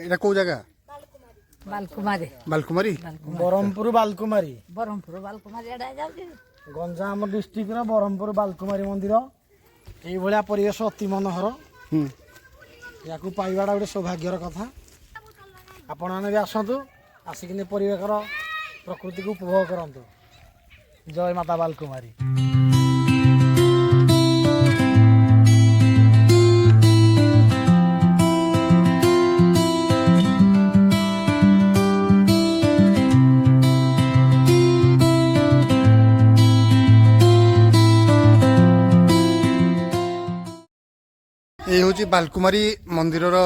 এটা কোন জায়গা? বালকুমারী বালকুমারী। ব্রহ্মপুর বালকুমারী ব্রহ্মপুর বালকুমারী এডা যাଉଛି। ଗଞ୍ଜାମ ଡିଷ୍ଟ୍ରିକ୍ଟର ବ୍ରହ୍ମପୁର ବାଲକୁମାରୀ ମନ୍ଦିର ଏଇଭଳିଆ ପରିବେଶ ଅତି ମନୋହର। ୟାକୁ ପାଇବାଟା ଗୋଟେ ସୌଭାଗ୍ୟର କଥା। ଆପଣମାନେ ବି ଆସନ୍ତୁ, ଆସିକିନି ପରିବେଶର ପ୍ରକୃତିକୁ ଉପଭୋଗ କରନ୍ତୁ। ଜୟ ମାତା ବାଲକୁମାରୀ। এই হচ্ছে বালকুমারী মন্দিরর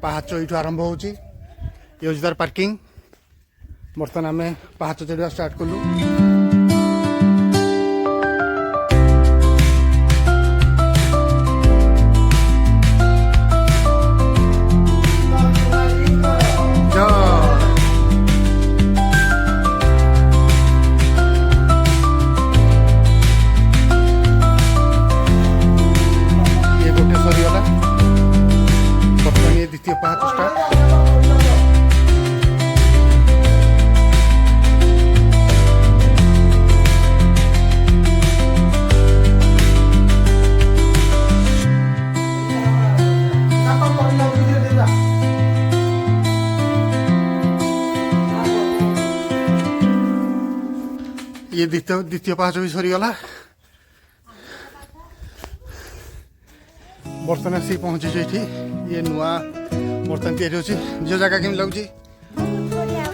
পাহাচ এইঠু আরম্ভ হচ্ছে। এই হচ্ছে তার পার্কিং। বর্তমানে আমি পাহাচ চড়া স্টার্ট করলু। দ্বিতীয় পাহাচ স্টার্ট। ইয়ে দ্বিতীয় পাহাচ ବି ସରିଗଲା। ବର୍ତ୍ତମାନ ଆସିକି ପହଞ୍ଚିଛୁ ଏଠି। ଇଏ ନୂଆ ବର୍ତ୍ତମାନ ତିଆରି ହେଉଛି। ଝିଅ ଜାଗା କେମିତି ଲାଗୁଛି?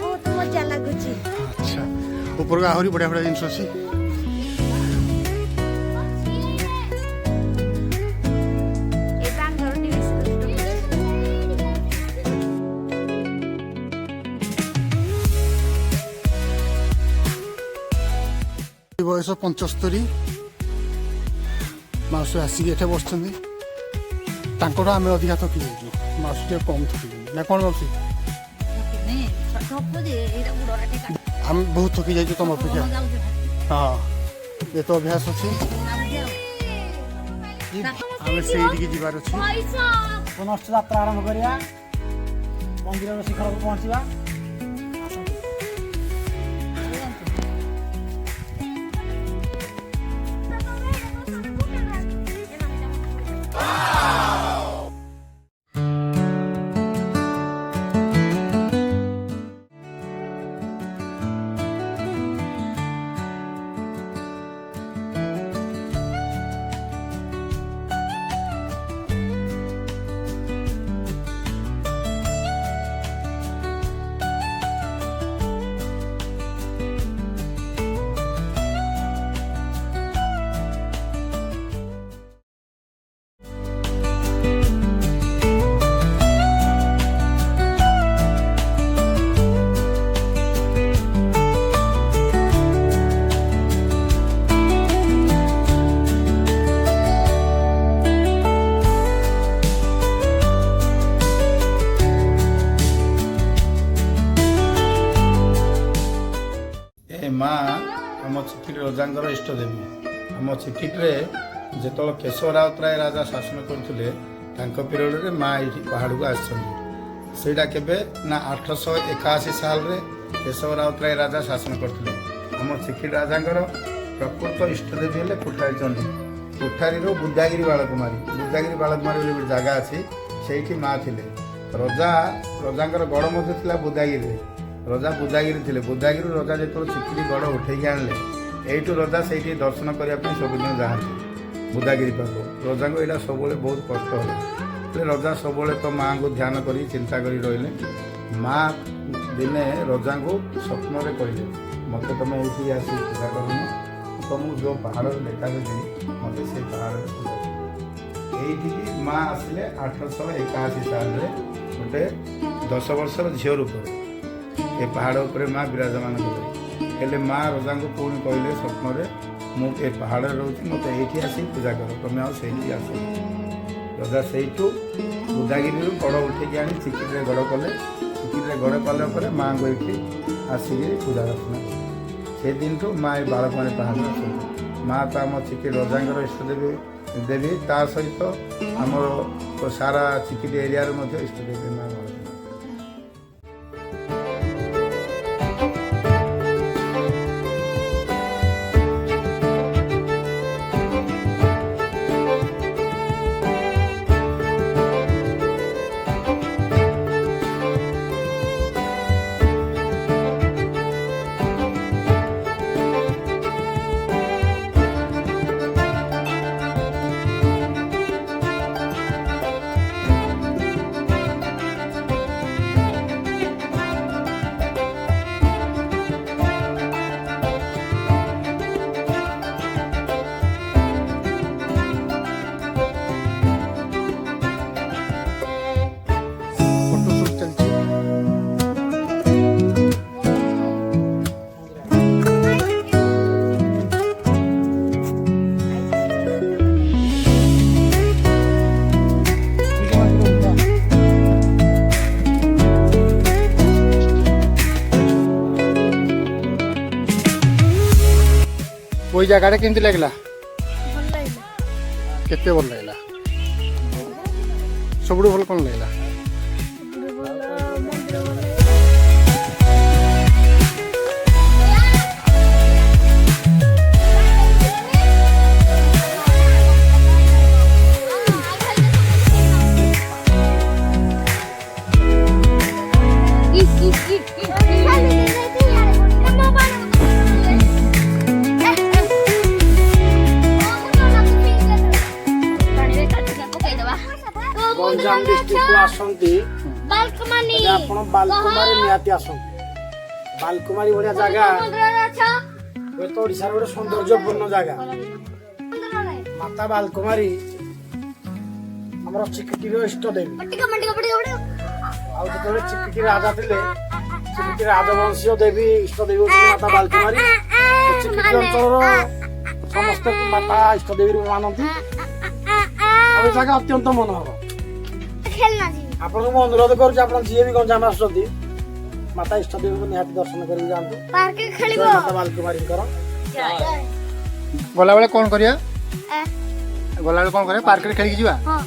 ବହୁତ ମଜା ଲାଗୁଛି। ଆଚ୍ଛା, ଉପରକୁ ଆହୁରି ବଢ଼ିଆ ବଢ଼ିଆ ଜିନିଷ ଅଛି। ବୟସ 75 ମାଉସୀ ଆସିକି ଏଠି ବସିଛନ୍ତି। ତାଙ୍କଠୁ ଆମେ ଅଧିକା ଥକି ଯାଇଛୁ, ମାଉସୀ ଟିକେ କମ୍ ଥକିଛନ୍ତି ନା କ'ଣ ମାଉସୀ? ଆମେ ବହୁତ ଥକି ଯାଇଛୁ ତମ ଅପେକ୍ଷା। ହଁ, ଏ ତ ଅଭ୍ୟାସ ଅଛି। ଆମେ ସେଇଠିକି ଯିବାର ଅଛି। ପୁନଶ୍ଚ ଯାତ୍ରା ଆରମ୍ଭ କରିବା, ମନ୍ଦିରର ଶିଖରକୁ ପହଞ୍ଚିବା। ମା ଆମ ଚିକିଟି ରଜାଙ୍କର ଇଷ୍ଟ ଦେବୀ। ଆମ ଚିକିଟିରେ ଯେତେବେଳେ କେଶବ ରାଉତରାୟ ରାଜା ଶାସନ କରୁଥିଲେ, ତାଙ୍କ ପିରିୟଡ଼ରେ ମା ଏଇଠି ପାହାଡ଼କୁ ଆସିଛନ୍ତି। ସେଇଟା କେବେ ନା 881 ସାଲରେ କେଶବ ରାଉତରାୟ ରାଜା ଶାସନ କରିଥିଲେ। ଆମ ଚିକିଟି ରାଜାଙ୍କର ପ୍ରକୃତ ଇଷ୍ଟ ଦେବୀ ହେଲେ କୋଠାରୀ ଚଣ୍ଡୀ। କୋଠାରୀରୁ ବୁଦାଗିରି ବାଳକୁମାରୀ ବୋଲି ଗୋଟେ ଜାଗା ଅଛି, ସେଇଠି ମା ଥିଲେ। ରଜାଙ୍କର ଗଡ଼ ମଧ୍ୟ ଥିଲା ବୁଦାଗିରିରେ। ରଜା ବୁଦାଗିରି ଥିଲେ। ବୁଦାଗିରିରୁ ରଜା ଯେତେବେଳେ ଚିକିଟି ଗଡ଼ ଉଠେଇକି ଆଣିଲେ, ଏଇଠୁ ରଜା ସେଇଠି ଦର୍ଶନ କରିବା ପାଇଁ ସବୁଦିନ ଯାଆନ୍ତି ବୁଦାଗିରି ପାଖକୁ। ରଜାଙ୍କୁ ଏଇଟା ସବୁବେଳେ ବହୁତ କଷ୍ଟ ହେଲା। ହେଲେ ରଜା ସବୁବେଳେ ତ ମାଆଙ୍କୁ ଧ୍ୟାନ କରି ଚିନ୍ତା କରି ରହିଲେ। ମା ଦିନେ ରଜାଙ୍କୁ ସ୍ୱପ୍ନରେ କହିଲେ, ମୋତେ ତୁମେ ଏଇଠି ଆସି ପୂଜା କରୁନ, ତୁମକୁ ଯେଉଁ ପାହାଡ଼ରେ ଦେଖାଦେବି ମୋତେ ସେଇ ପାହାଡ଼ରେ ପୂଜା କର। ଏଇଠିକି ମା ଆସିଲେ 881 ସାଲରେ ଗୋଟେ 10 ବର୍ଷର ଝିଅ ରୂପରେ ଏ ପାହାଡ଼ ଉପରେ ମା ବିରାଜମାନ କଲେ। ହେଲେ ମା ରଜାଙ୍କୁ ପୁଣି କହିଲେ ସ୍ୱପ୍ନରେ, ମୁଁ ଏ ପାହାଡ଼ରେ ରହୁଛି, ମୋତେ ଏଇଠି ଆସି ପୂଜା କର, ତୁମେ ଆଉ ସେଇଠି ଆସ। ରଜା ସେଇଠୁ ବୁଦାଗିରିରୁ ଗଡ଼ ଉଠେଇକି ଆଣି ଚିକିଟିରେ ଗଡ଼ କଲେ। ଚିକିଟିରେ ଗଡ଼ କଲା ପରେ ମାଆଙ୍କୁ ଏଇଠି ଆସିକି ପୂଜା ଦର୍ଶନ କଲେ। ସେଦିନଠୁ ମା ଏ ବାଳକୁମାରୀ ପାହାଡ଼ରେ ଅଛନ୍ତି। ମା ତ ଆମ ଚିକିଟି ରଜାଙ୍କର ଇଷ୍ଟ ଦେବୀ, ତା ସହିତ ଆମର ସାରା ଚିକିଟି ଏରିଆରେ ମଧ୍ୟ ଇଷ୍ଟ ଦେବୀ ମା ବାଳକୁମାରୀ। ওই জায়গাটা কেমতি লাগলা ଭଲ ଲାଗିଲା କେତେ ଭଲ ଲାଗିଲା ସବୁଠୁ ଭଲ କ'ଣ ଲାଗିଲା ମନ୍ଦିର ଭଲ ଗଞ୍ଜାମ ଡିଷ୍ଟ୍ରିକ୍ଟକୁ ଆସନ୍ତି ବାଲକୁମାନି ଯଦି ଆପଣ ବାଲକୁମାରୀ ନିହାତି ଆସନ୍ତୁ ବାଲକୁମାରୀ ଭଳିଆ ଜାଗା ହୁଏତ ଓଡ଼ିଶାର ଗୋଟେ ସୌନ୍ଦର୍ଯ୍ୟପୂର୍ଣ୍ଣ ଜାଗା ମାତା ବାଲକୁମାରୀ ଆମର ଚିକିଟିର ଇଷ୍ଟ ଦେବୀ ଆଉ ଯେତେବେଳେ ଚିକିଟି ରାଜା ଥିଲେ ଚିକିଟି ରାଜବଂଶୀୟ ଦେବୀ ଇଷ୍ଟ ଦେବୀ ହଉଛନ୍ତି ମାତା ବାଲକୁମାରୀ ଚିକିଟି ଅଞ୍ଚଳର ସମସ୍ତେ ମାତା ଇଷ୍ଟ ଦେବୀ ରୂପେ ମାନନ୍ତି ଆଉ ଏ ଜାଗା ଅତ୍ୟନ୍ତ ମନୋହର ଖେଳନା ଯିବି ଆପଣଙ୍କୁ ମୁଁ ଅନୁରୋଧ କରୁଛି ଆପଣ ଯିଏ ବି ଗଞ୍ଜାମ ଆସୁଛନ୍ତି ମାତା ଇଷ୍ଟ ଦେବୀଙ୍କୁ ନିହାତି ଦର୍ଶନ କରିକି ଯାଆନ୍ତୁ ପାର୍କରେ ଖେଳିବ ଜୟ ମାତା ବାଲକୁମାରୀଙ୍କର ଗଲାବେଳେ କ'ଣ କରିବା ଏ, ଗଲାବେଳେ କ'ଣ କରିବା ପାର୍କରେ ଖେଳିକି ଯିବା ହଁ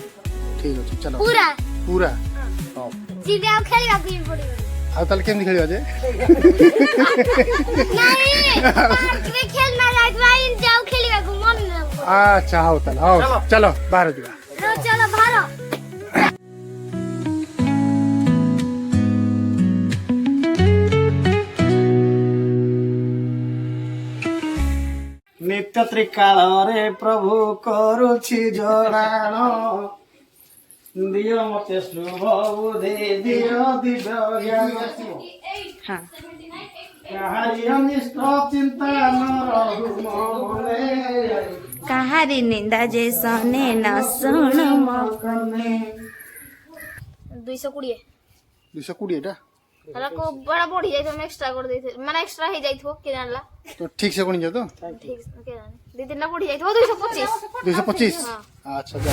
ଠିକ୍ ଅଛି ଚାଲ ପୁରା ପୁରା ହଉ ଯିବି ଆଉ ଖେଳିବାକୁ ହିଁ ପଡିବ ଆଉ ତାହେଲେ କେମିତି ଖେଳିବା ଯେ ନାଇଁ ପାର୍କରେ ଖେଳନା ଯାଇଥିବା ଏମିତି ଆଉ ଖେଳିବାକୁ ମନ ଲାଗୁନି ଆଚ୍ଛା ହଉ ତାହେଲେ ହଉ ଚାଲ ବାହାର ଯିବା ଚାଲ ଭାର ନିତ୍ୟ ତ୍ରିକାଳରେ ପ୍ରଭୁ କରୁଛି ଜଣାଣ ଦିଅ ମତେ ଶୁଭ ବୁଦ୍ଧି ଦିଅ ଦିବ୍ୟ ଜ୍ଞାନ କାହାରି ଅନିଷ୍ଟ ଚିନ୍ତା ନ ରହୁ ମୋ ମନେ କାହାରି ନିନ୍ଦା ଯେ ଶନେ ନ ଶୁଣୁ ମୋ କନେ 220 220ଟା ହେଲା କୋ ବଡ ବଢି ଯାଇଥିବ ଆମେ ଏକ୍ସଟ୍ରା କରି ଦେଇଥିବ ମାନେ ଏକ୍ସଟ୍ରା ହେଇ ଯାଇଥିବ କିଏ ଜାଣିଲା ତ ଠିକ୍ ସେ ଗଣିଛ ତ ଠିକ କିଏ ଜାଣି ଦି ତିନିଟା ବଢି ଯାଇଥିବ 225 225 ଆଚ୍ଛା ଯା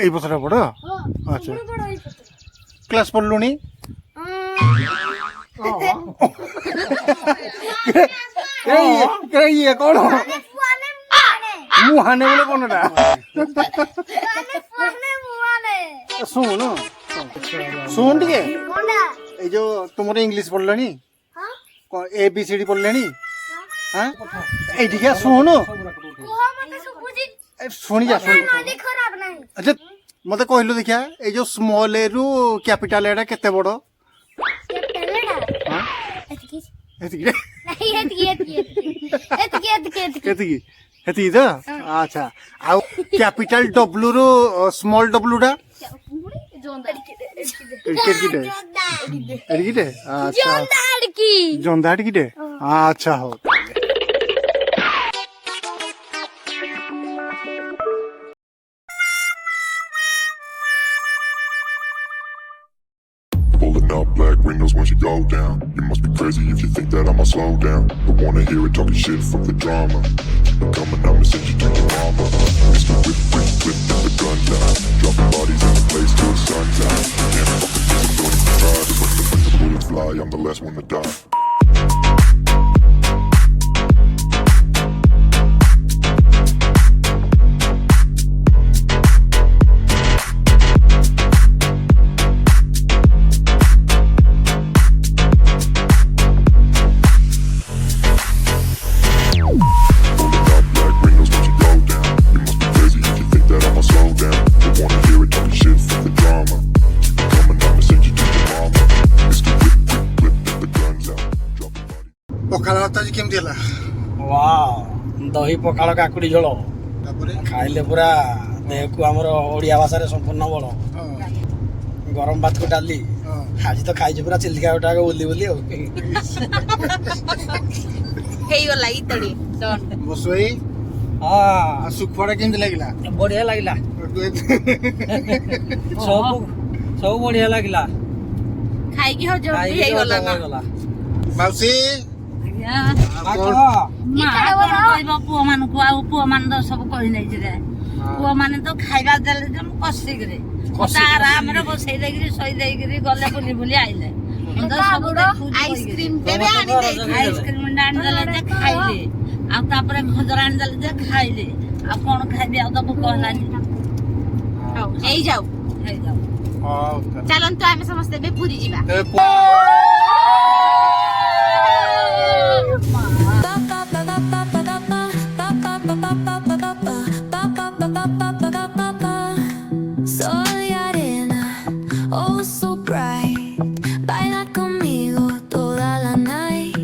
এই বছর বড় আচ্ছা ক্লাস পড়লুনি ইয়ে কোন মুহানে বলে কোনটা শুন শুন টিকে এই যে তোমার English পড়লনি A B C D পড়লেনি হ্যাঁ এইটিকে শুনো শুনি যা শুনি আচ্ছা মতে কহিলু দেখিয়া এই যে স্মল এ রু ক্যাপিটাল এটা কেতে বড় এতিকি তো আচ্ছা ଆଉ କ୍ୟାପିଟାଲ ଡବ୍ଲୁ ରୁ ସ୍ମଲ ଡବ୍ଲୁ ଟା ଏଡିକିଟେ ଆଚ୍ଛା ଜନ୍ଦା ଏଡିକିଟେ ଆଚ୍ଛା ହଉ Pulling up black windows once you go down. You must be crazy if you think that I'ma slow down. Don't wanna hear it talking shit from the drama. Keep it coming, I'ma send you to your mama. Mr. Whip, whip, whip, get the guns out. Dropping bodies in the place till the sun's out. Can't fucking miss it, don't even try. Just when the bullets fly, I'm the last one to die. ପଖାଳ ଭାତ ଆଜି କେମିତି ହେଲା wow ଦହି ପଖାଳ କାକୁଡି ଝୋଳ ତାପରେ ଖାଇଲେ ପୁରା ଦେହକୁ ଆମର ଓଡ଼ିଆ ଭାଷାରେ ସମ୍ପୂର୍ଣ୍ଣ ବଳ ଗରମ ଭାତକୁ ଡାଲି ଆଜି ତ ଖାଇଛୁ ପୁରା ଚିଲିକା ଗୋଟାକ ବୁଲି ବୁଲି ଆଉ ହେଇଗଲା ଇତଡି ବସୋଇ ହଁ ସୁଖୁଆଟା କେମିତି ଲାଗିଲା ବଢିଆ ଲାଗିଲା ସବୁ ବଢିଆ ଲାଗିଲା ଖାଇକି ହଜମ ହେଇଗଲା ନା ମାଉସୀ କହିବ ପୁଅ ମାନଙ୍କୁ ଆଉ ପୁଅ ମାନେ ତ ସବୁ କହି ନେଇଛି ରେ ପୁଅ ମାନେ ତ ଖାଇବା ଦେଲେ ଯେ ମୁଁ କଷିକିରି ମତେ ଆରାମରେ ବସେଇ ଦେଇକିରି ଶୋଇ ଦେଇକିରି ଗଲେ ବୁଲି ବୁଲି ଆଇଲେ ଆଇସ୍କ୍ରିମ ଆଣିଦେଲେ ଯେ ଖାଇଲେ ଆଉ ତାପରେ ଖଜରା ଆଣିଦେଲେ ଯେ ଖାଇଲେ ଆଉ କଣ ଖାଇବି ଆଉ ତ ଭୋକ ହେଲାନି ହେଇଯାଉ ଚାଲନ୍ତୁ ଆମେ ସମସ୍ତେ ଏବେ ପୁରୀ ଯିବା Sol y arena, oh so bright. Baila conmigo toda la night.